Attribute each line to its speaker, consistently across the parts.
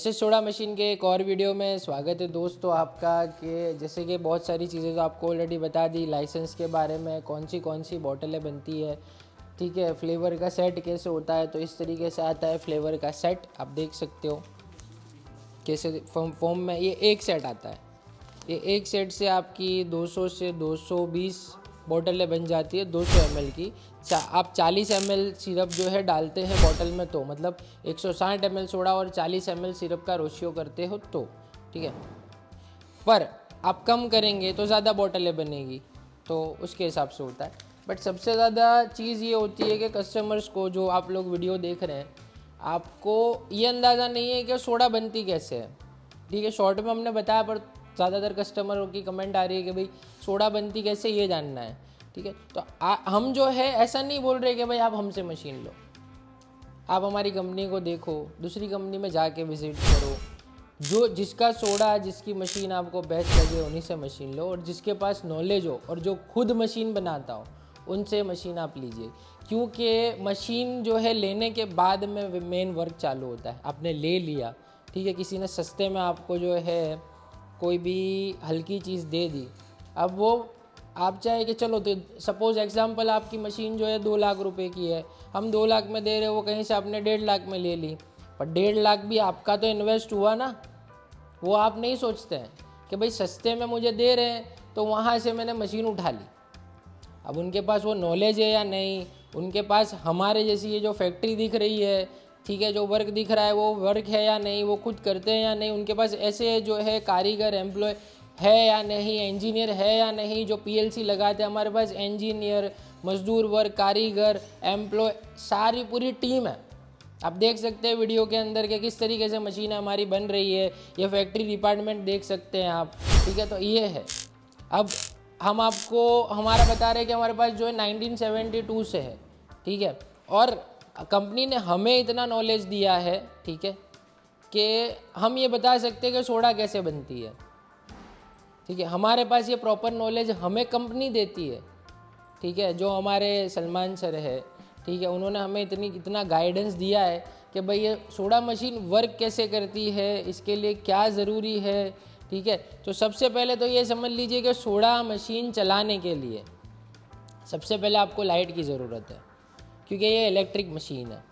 Speaker 1: SS soda machine के एक और वीडियो में स्वागत है दोस्तों आपका। कि जैसे कि बहुत सारी चीज़ें तो आपको ऑलरेडी बता दी, लाइसेंस के बारे में, कौन सी बोतलें बनती है, ठीक है। फ्लेवर का सेट कैसे होता है, तो इस तरीके से आता है फ्लेवर का सेट। आप देख सकते हो कैसे फॉर्म में ये एक सेट आता है। ये एक सेट से आपकी 200 से 220 बोतलें बन जाती है 200 ml की। आप 40 ml सिरप जो है डालते हैं बोतल में, तो मतलब 160 ml सोडा और 40 ml सिरप का रेशियो करते हो तो, ठीक है। पर आप कम करेंगे तो ज़्यादा बोतलें बनेगी, तो उसके हिसाब से होता है। बट सबसे ज़्यादा चीज़ ये होती है कि कस्टमर्स को, जो आप लोग वीडियो देख रहे हैं, आपको ये अंदाज़ा नहीं है कि सोडा बनती कैसे है, ठीक है। शॉर्ट में हमने बताया, पर ज़्यादातर कस्टमरों की कमेंट आ रही है कि भाई सोडा बनती कैसे, ये जानना है, ठीक है। तो हम जो है ऐसा नहीं बोल रहे कि भाई आप हमसे मशीन लो, आप हमारी कंपनी को देखो, दूसरी कंपनी में जाके विजिट करो, जो जिसका सोडा, जिसकी मशीन आपको बेस्ट लगे उन्हीं से मशीन लो, और जिसके पास नॉलेज हो और जो खुद मशीन बनाता हो उनसे मशीन आप लीजिए। क्योंकि मशीन जो है लेने के बाद में मेन वर्क चालू होता है। आपने ले लिया, ठीक है, किसी ने सस्ते में आपको जो है कोई भी हल्की चीज़ दे दी, अब वो आप चाहे कि चलो, तो सपोज़ एग्जांपल आपकी मशीन जो है 2 लाख रुपए की है, हम 2 लाख में दे रहे हो, वो कहीं से आपने 1.5 लाख में ले ली, पर 1.5 लाख भी आपका तो इन्वेस्ट हुआ ना। वो आप नहीं सोचते हैं कि भाई सस्ते में मुझे दे रहे हैं तो वहाँ से मैंने मशीन उठा ली। अब उनके पास वो नॉलेज है या नहीं, उनके पास हमारे जैसी ये जो फैक्ट्री दिख रही है, ठीक है, जो वर्क दिख रहा है वो वर्क है या नहीं, वो खुद करते हैं या नहीं, उनके पास ऐसे जो है कारीगर एम्प्लॉय है या नहीं, इंजीनियर है या नहीं जो पीएलसी लगाते हैं। हमारे पास इंजीनियर, मजदूर वर्ग, कारीगर, एम्प्लॉय, सारी पूरी टीम है। आप देख सकते हैं वीडियो के अंदर के किस तरीके से मशीन हमारी बन रही है, ये फैक्ट्री डिपार्टमेंट देख सकते हैं आप, ठीक है। तो ये है। अब हम आपको हमारा बता रहे हैं कि हमारे पास जो है 1972 से है, ठीक है, और कंपनी ने हमें इतना नॉलेज दिया है, ठीक है, कि हम ये बता सकते हैं कि सोडा कैसे बनती है, ठीक है। हमारे पास ये प्रॉपर नॉलेज हमें कंपनी देती है, ठीक है। जो हमारे सलमान सर है, ठीक है, उन्होंने हमें इतना गाइडेंस दिया है कि भाई ये सोडा मशीन वर्क कैसे करती है, इसके लिए क्या ज़रूरी है, ठीक है। तो सबसे पहले तो ये समझ लीजिए कि सोडा मशीन चलाने के लिए सबसे पहले आपको लाइट की ज़रूरत है, क्योंकि ये इलेक्ट्रिक मशीन है,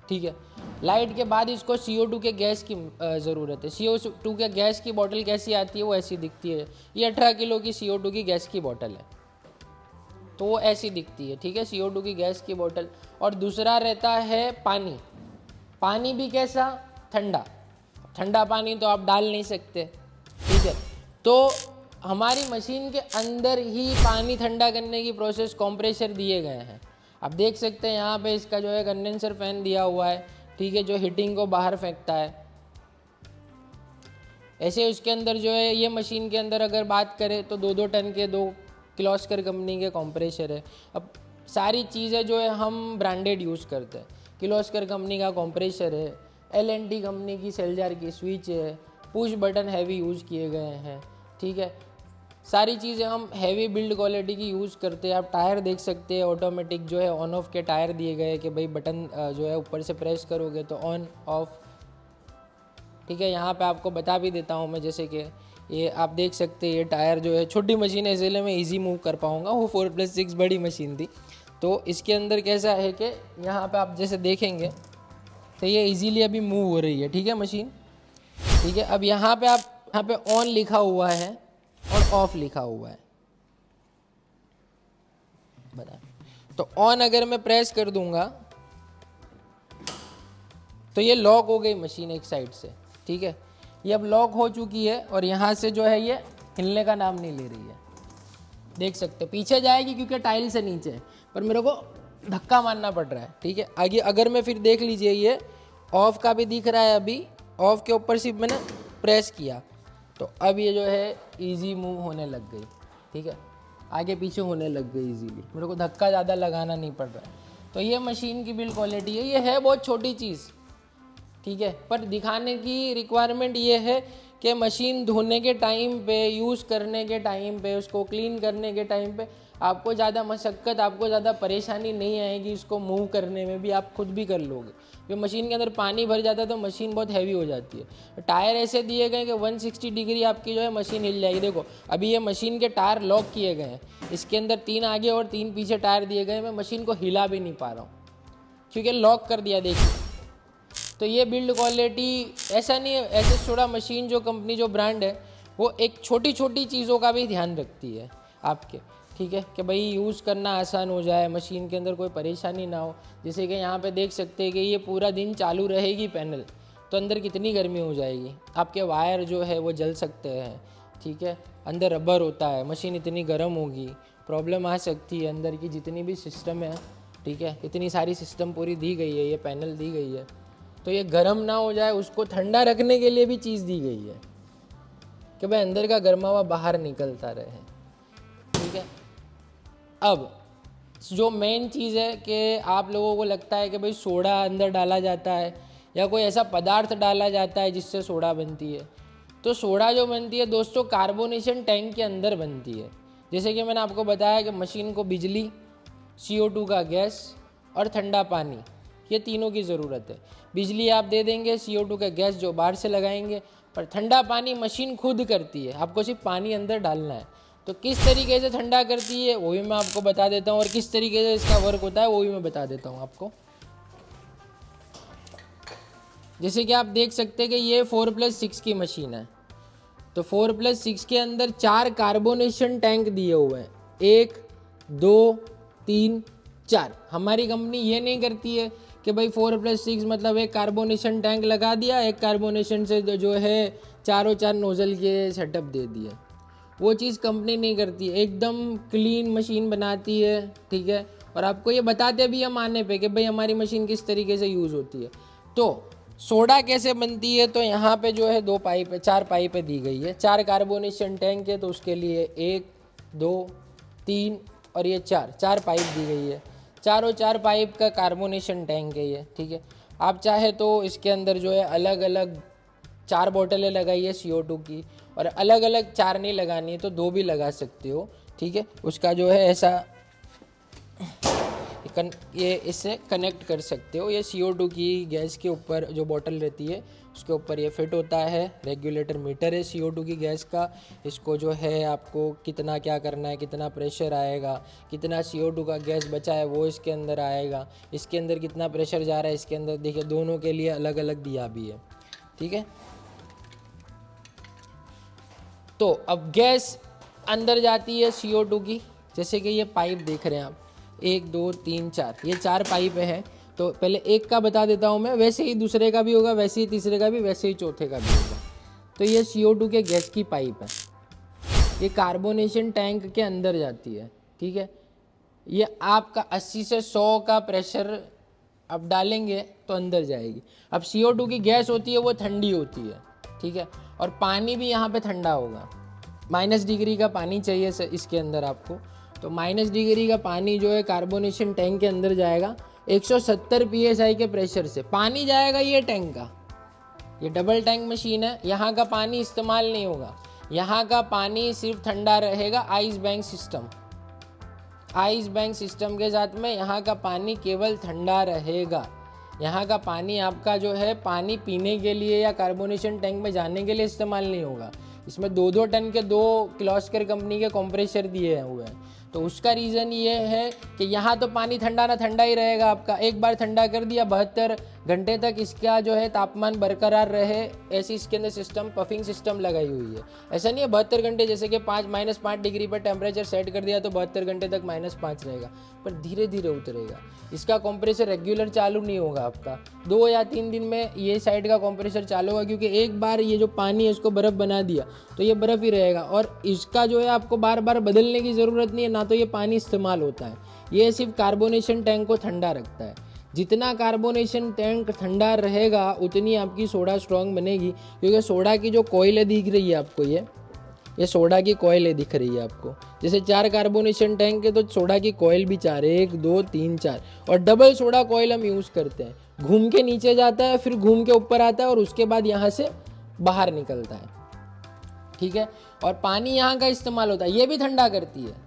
Speaker 1: ठीक है। लाइट के बाद इसको CO2 के गैस की ज़रूरत है। CO2 के गैस की बोतल कैसी आती है, वो ऐसी दिखती है। ये 18 किलो की CO2 की गैस की बोतल है, तो वो ऐसी दिखती है, ठीक है, CO2 की गैस की बोतल। और दूसरा रहता है पानी। पानी भी कैसा, ठंडा। ठंडा पानी तो आप डाल नहीं सकते, ठीक है। तो हमारी मशीन के अंदर ही पानी ठंडा करने की प्रोसेस, कंप्रेसर दिए गए हैं। आप देख सकते हैं यहाँ पे इसका जो है कंडेंसर फैन दिया हुआ है, ठीक है, जो हीटिंग को बाहर फेंकता है। ऐसे उसके अंदर जो है, ये मशीन के अंदर अगर बात करें तो 2-2 टन के 2 किर्लोस्कर कंपनी के कंप्रेसर है। अब सारी चीज़ें जो है हम ब्रांडेड यूज़ करते हैं। किर्लोस्कर कंपनी का कंप्रेसर है, L&T कंपनी की सेल्जार की स्विच है, पुश बटन हैवी यूज़ किए गए हैं, ठीक है। सारी चीज़ें हम हैवी बिल्ड क्वालिटी की यूज़ करते हैं। आप टायर देख सकते हैं, ऑटोमेटिक जो है ऑन ऑफ के टायर दिए गए कि भाई बटन जो है ऊपर से प्रेस करोगे तो ऑन ऑफ, ठीक है। यहाँ पे आपको बता भी देता हूँ मैं, जैसे कि ये आप देख सकते हैं, ये टायर जो है, छोटी मशीन है इसलिए मैं इजी मूव कर पाऊँगा, वो 4+6 बड़ी मशीन थी। तो इसके अंदर कैसा है कि यहाँ पे आप जैसे देखेंगे तो ये इजीली अभी मूव हो रही है, ठीक है, मशीन, ठीक है। अब यहाँ पे आप, यहाँ पे ऑन लिखा हुआ है और ऑफ लिखा हुआ है, बता। तो ऑन अगर मैं प्रेस कर दूंगा तो ये लॉक हो गई मशीन एक साइड से, ठीक है। ये अब लॉक हो चुकी है और यहाँ से जो है ये हिलने का नाम नहीं ले रही है, देख सकते हो। पीछे जाएगी क्योंकि टाइल से नीचे है, पर मेरे को धक्का मारना पड़ रहा है, ठीक है। आगे अगर मैं फिर देख लीजिए, ये ऑफ का भी दिख रहा है, अभी ऑफ के ऊपर सिर्फ मैंने प्रेस किया तो अब ये जो है ईजी मूव होने लग गई, ठीक है, आगे पीछे होने लग गई ईजीली, मेरे को धक्का ज़्यादा लगाना नहीं पड़ रहा है। तो ये मशीन की बिल्ड क्वालिटी है। ये है बहुत छोटी चीज़, ठीक है, पर दिखाने की रिक्वायरमेंट ये है कि मशीन धोने के टाइम पे, यूज़ करने के टाइम पे, उसको क्लीन करने के टाइम पे आपको ज़्यादा मशक्क़त, आपको ज़्यादा परेशानी नहीं आएगी इसको मूव करने में भी, आप खुद भी कर लोगे। जो मशीन के अंदर पानी भर जाता है तो मशीन बहुत हैवी हो जाती है। टायर ऐसे दिए गए कि 160 डिग्री आपकी जो है मशीन हिल जाएगी। देखो अभी ये मशीन के टायर लॉक किए गए हैं, इसके अंदर 3 आगे और 3 पीछे टायर दिए गए हैं। मैं मशीन को हिला भी नहीं पा रहा हूँ क्योंकि लॉक कर दिया। देखिए तो ये बिल्ड क्वालिटी ऐसा नहीं है। ऐसे थोड़ा मशीन जो कंपनी जो ब्रांड है वो एक छोटी छोटी चीज़ों का भी ध्यान रखती है आपके, ठीक है, कि भाई यूज़ करना आसान हो जाए, मशीन के अंदर कोई परेशानी ना हो। जैसे कि यहाँ पे देख सकते हैं कि ये पूरा दिन चालू रहेगी पैनल, तो अंदर कितनी गर्मी हो जाएगी, आपके वायर जो है वो जल सकते हैं, ठीक है। अंदर रबर होता है, मशीन इतनी गर्म होगी, प्रॉब्लम आ सकती है। अंदर की जितनी भी सिस्टम है, ठीक है, इतनी सारी सिस्टम पूरी दी गई है, ये पैनल दी गई है, तो ये गर्म ना हो जाए उसको ठंडा रखने के लिए भी चीज़ दी गई है कि भाई अंदर का गर्मा हुआ बाहर निकलता रहे, ठीक है। अब जो मेन चीज़ है कि आप लोगों को लगता है कि भाई सोडा अंदर डाला जाता है या कोई ऐसा पदार्थ डाला जाता है जिससे सोडा बनती है, तो सोडा जो बनती है दोस्तों कार्बोनेशन टैंक के अंदर बनती है। जैसे कि मैंने आपको बताया कि मशीन को बिजली, CO2 का गैस और ठंडा पानी, ये तीनों की ज़रूरत है। बिजली आप दे देंगे, CO2 का गैस जो बाहर से लगाएंगे, पर ठंडा पानी मशीन खुद करती है, आपको सिर्फ पानी अंदर डालना है। तो किस तरीके से ठंडा करती है वो भी मैं आपको बता देता हूँ, और किस तरीके से इसका वर्क होता है वो भी मैं बता देता हूँ आपको। जैसे कि आप देख सकते हैं कि ये 4+6 की मशीन है, तो 4+6 के अंदर 4 कार्बोनेशन टैंक दिए हुए हैं, 1 2 3 4। हमारी कंपनी ये नहीं करती है कि भाई 4+6 मतलब एक कार्बोनेशन टैंक लगा दिया, एक कार्बोनेशन से जो है चारों 4 नोज़ल के सेटअप दे दिए, वो चीज़ कंपनी नहीं करती है। एकदम क्लीन मशीन बनाती है, ठीक है, और आपको ये बताते भी हम आने पे कि भाई हमारी मशीन किस तरीके से यूज़ होती है। तो सोडा कैसे बनती है, तो यहाँ पे जो है 2 पाइप है, 4 पाइपें दी गई है, 4 कार्बोनेशन टैंक है, तो उसके लिए 1 2 3 और ये 4 पाइप दी गई है। चारों 4 पाइप का कार्बोनेशन टैंक है ये, ठीक है। आप चाहे तो इसके अंदर जो है अलग अलग 4 बोतलें लगाइए CO2 की, और अलग अलग 4 नहीं लगानी है तो 2 भी लगा सकते हो, ठीक है। उसका जो है ऐसा ये इससे कनेक्ट कर सकते हो। ये CO2 की गैस के ऊपर जो बोतल रहती है उसके ऊपर ये फिट होता है। रेगुलेटर मीटर है CO2 की गैस का, इसको जो है आपको कितना क्या करना है, कितना प्रेशर आएगा, कितना CO2 का गैस बचा है वो इसके अंदर आएगा, इसके अंदर कितना प्रेशर जा रहा है इसके अंदर, देखिए दोनों के लिए अलग अलग दिया भी है, ठीक है। तो अब गैस अंदर जाती है CO2 की, जैसे कि ये पाइप देख रहे हैं आप, 1 2 3 4, ये 4 पाइप है। तो पहले एक का बता देता हूँ मैं, वैसे ही दूसरे का भी होगा, वैसे ही तीसरे का भी, वैसे ही चौथे का भी होगा। तो ये CO2 के गैस की पाइप है, ये कार्बोनेशन टैंक के अंदर जाती है, ठीक है। ये आपका 80 से 100 का प्रेशर आप डालेंगे तो अंदर जाएगी। अब CO2 की गैस होती है वो ठंडी होती है, ठीक है, और पानी भी यहाँ पे ठंडा होगा। -डिग्री का पानी चाहिए इसके अंदर आपको, तो -डिग्री का पानी जो है कार्बोनेशन टैंक के अंदर जाएगा 170 PSI के प्रेशर से। पानी जाएगा ये टैंक का, ये डबल टैंक मशीन है, यहाँ का पानी इस्तेमाल नहीं होगा, यहाँ का पानी सिर्फ ठंडा रहेगा। Ice bank system, ice bank system के साथ में यहाँ का पानी केवल ठंडा रहेगा। यहाँ का पानी आपका जो है पानी पीने के लिए या कार्बोनेशन टैंक में जाने के लिए इस्तेमाल नहीं होगा। इसमें 2-2 टन के 2 किर्लोस्कर कंपनी के कंप्रेसर दिए हुए हैं। तो उसका रीज़न ये है कि यहाँ तो पानी ठंडा ना ठंडा ही रहेगा आपका। एक बार ठंडा कर दिया 72 घंटे तक इसका जो है तापमान बरकरार रहे, ऐसी इसके अंदर सिस्टम पफिंग सिस्टम लगाई हुई है। ऐसा नहीं है 72 घंटे, जैसे कि -5 डिग्री पर टेम्परेचर सेट कर दिया तो 72 घंटे तक -5 रहेगा, पर धीरे धीरे उतरेगा। इसका कंप्रेसर रेगुलर चालू नहीं होगा आपका, 2 या 3 दिन में ये साइड का कंप्रेसर चालू होगा, क्योंकि एक बार ये जो पानी है इसको बर्फ़ बना दिया तो ये बर्फ़ ही रहेगा। और इसका जो है आपको बार बार बदलने की ज़रूरत नहीं है, ना तो ये पानी इस्तेमाल होता है। ये सिर्फ कार्बोनेशन टैंक को ठंडा रखता है। जितना कार्बोनेशन टैंक ठंडा रहेगा उतनी आपकी सोडा स्ट्रॉन्ग बनेगी, क्योंकि सोडा की जो कॉइल दिख रही है आपको, ये सोडा की कॉइल दिख रही है आपको। जैसे 4 कार्बोनेशन टैंक है तो सोडा की कॉइल भी 4 है, 1 2 3 4, और डबल सोडा कॉइल हम यूज़ करते हैं। घूम के नीचे जाता है, फिर घूम के ऊपर आता है, और उसके बाद यहाँ से बाहर निकलता है, ठीक है। और पानी यहाँ का इस्तेमाल होता है, ये भी ठंडा करती है,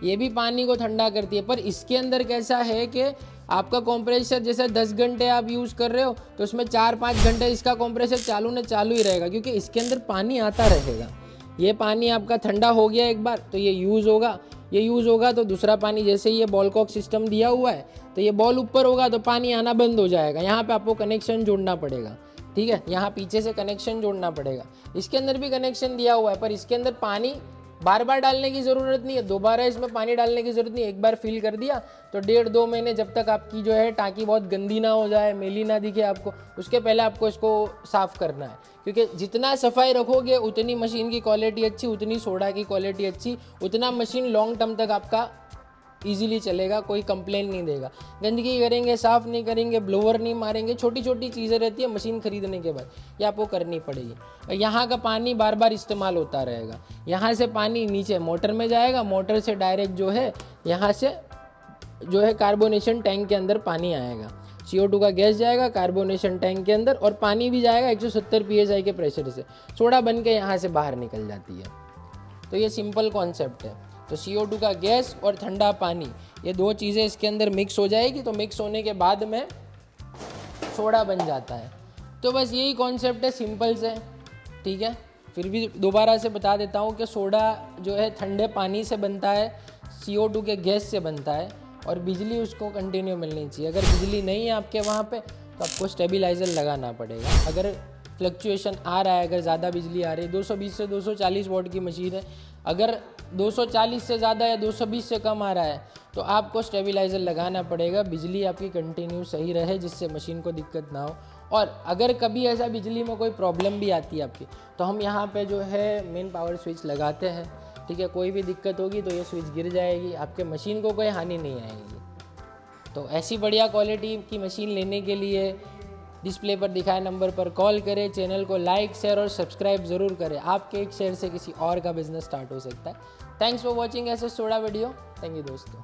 Speaker 1: ये भी पानी को ठंडा करती है। पर इसके अंदर कैसा है कि आपका कंप्रेसर जैसे 10 घंटे आप यूज़ कर रहे हो तो उसमें 4-5 घंटे इसका कंप्रेसर चालू ही रहेगा, क्योंकि इसके अंदर पानी आता रहेगा। ये पानी आपका ठंडा हो गया एक बार तो ये यूज़ होगा तो दूसरा पानी, जैसे ये बॉल कॉक सिस्टम दिया हुआ है तो ये बॉल ऊपर होगा तो पानी आना बंद हो जाएगा। यहाँ पे आपको कनेक्शन जोड़ना पड़ेगा, ठीक है, यहाँ पीछे से कनेक्शन जोड़ना पड़ेगा। इसके अंदर भी कनेक्शन दिया हुआ है, पर इसके अंदर पानी बार बार डालने की ज़रूरत नहीं है, दोबारा इसमें पानी डालने की ज़रूरत नहीं है। एक बार फिल कर दिया तो 1.5-2 महीने, जब तक आपकी जो है टाँकी बहुत गंदी ना हो जाए, मैली ना दिखे आपको, उसके पहले आपको इसको साफ़ करना है। क्योंकि जितना सफाई रखोगे उतनी मशीन की क्वालिटी अच्छी, उतनी सोडा की क्वालिटी अच्छी, उतना मशीन लॉन्ग टर्म तक आपका इजीली चलेगा, कोई कंप्लेन नहीं देगा। गंदगी करेंगे, साफ़ नहीं करेंगे, ब्लोअर नहीं मारेंगे, छोटी छोटी चीज़ें रहती है मशीन ख़रीदने के बाद, ये आपको करनी पड़ेगी। यहाँ का पानी बार बार इस्तेमाल होता रहेगा। यहाँ से पानी नीचे मोटर में जाएगा, मोटर से डायरेक्ट जो है यहाँ से जो है कार्बोनेशन टैंक के अंदर पानी आएगा। CO2 का गैस जाएगा कार्बोनेशन टैंक के अंदर और पानी भी जाएगा 170 PSI के प्रेशर से, सोडा बन के यहाँ से बाहर निकल जाती है। तो ये सिंपल कॉन्सेप्ट है। तो CO2 का गैस और ठंडा पानी, ये दो चीज़ें इसके अंदर मिक्स हो जाएगी, तो मिक्स होने के बाद में सोडा बन जाता है। तो बस यही कॉन्सेप्ट है, सिंपल से, ठीक है। फिर भी दोबारा से बता देता हूँ कि सोडा जो है ठंडे पानी से बनता है, CO2 के गैस से बनता है, और बिजली उसको कंटिन्यू मिलनी चाहिए। अगर बिजली नहीं है आपके वहाँ पे तो आपको स्टेबलाइज़र लगाना पड़ेगा। अगर फ्लक्चुएशन आ रहा है, अगर ज़्यादा बिजली आ रही है, 220 से 240 वोल्ट की मशीन है, अगर 240 से ज़्यादा या 220 से कम आ रहा है तो आपको स्टेबलाइज़र लगाना पड़ेगा, बिजली आपकी कंटिन्यू सही रहे, जिससे मशीन को दिक्कत ना हो। और अगर कभी ऐसा बिजली में कोई प्रॉब्लम भी आती है आपकी, तो हम यहाँ पे जो है मेन पावर स्विच लगाते हैं, ठीक है। कोई भी दिक्कत होगी तो ये स्विच गिर जाएगी, आपके मशीन को कोई हानि नहीं आएगी। तो ऐसी बढ़िया क्वालिटी की मशीन लेने के लिए डिस्प्ले पर दिखाए नंबर पर कॉल करें। चैनल को लाइक, शेयर और सब्सक्राइब ज़रूर करें। आपके एक शेयर से किसी और का बिजनेस स्टार्ट हो सकता है। थैंक्स फॉर वॉचिंग ऐसे सोडा वीडियो। थैंक यू दोस्तों।